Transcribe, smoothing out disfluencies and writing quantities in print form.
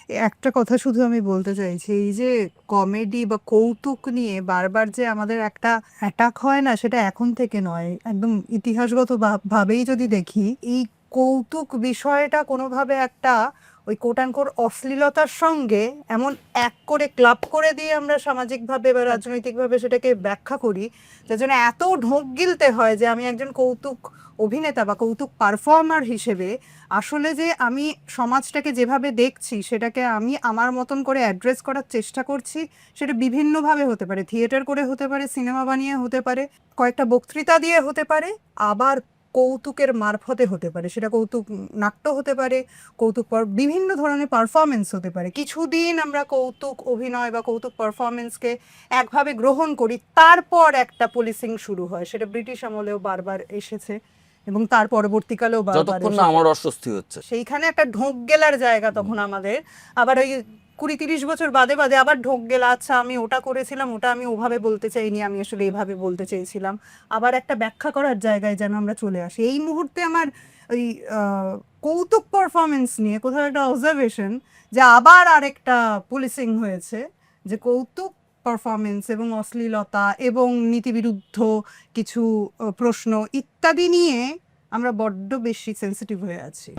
একটা কথা শুধু আমি বলতে চাইছি, এই যে কমেডি বা কৌতুক নিয়ে বারবার যে আমাদের একটা অ্যাটাক হয় না, সেটা এখন থেকে নয়, একদম ইতিহাসগত ভাবেই যদি দেখি, এই কৌতুক বিষয়টা কোনোভাবে একটা ওই কোট অ্যান্ড কোট অশ্লীলতার সঙ্গে এমন এক করে ক্লাব করে দিয়ে আমরা সামাজিকভাবে বা রাজনৈতিকভাবে সেটাকে ব্যাখ্যা করি, যার জন্য এত ঢোক গিলতে হয় যে আমি একজন কৌতুক অভিনেতা বা কৌতুক পারফর্মার হিসেবে আসলে যে আমি সমাজটাকে যেভাবে দেখছি সেটাকে আমি আমার মতন করে অ্যাড্রেস করার চেষ্টা করছি। সেটা বিভিন্নভাবে হতে পারে, থিয়েটার করে হতে পারে, সিনেমা বানিয়ে হতে পারে, কয়েকটা বক্তৃতা দিয়ে হতে পারে, আবার কৌতুকের মারফতে হতে পারে, সেটা কৌতুক নাট্য হতে পারে, কৌতুক বিভিন্ন ধরনের পারফরমেন্স হতে পারে। কিছুদিন আমরা কৌতুক অভিনয় বা কৌতুক পারফরমেন্সকে একভাবে গ্রহণ করি, তারপর একটা পুলিশিং শুরু হয়, সেটা ব্রিটিশ আমলেও বারবার এসেছে এবং তার পরবর্তীকালেও বারবার যতক্ষণ না এসেছে। আমার অস্বস্তি হচ্ছে সেইখানে একটা ঢোক গেলার জায়গা তখন আমাদের, আবার ওই 20-30 বছর বাদে বাদে আবার ঢোক গেলা, আচ্ছা আমি ওটা করেছিলাম, ওটা আমি ওভাবে বলতে চাইনি, আমি আসলে এভাবে বলতে চেয়েছিলাম, আবার একটা ব্যাখ্যা করার জায়গায় যেন আমরা চলে আসি। এই মুহূর্তে আমার ওই কৌতুক পারফরমেন্স নিয়ে কোথাও একটা অবজারভেশন যে আবার আরেকটা পুলিশিং হয়েছে, যে কৌতুক পারফরমেন্স এবং অশ্লীলতা এবং নীতিবিরুদ্ধ কিছু প্রশ্ন ইত্যাদি নিয়ে আমরা বড্ড বেশি সেন্সিটিভ হয়ে আছি।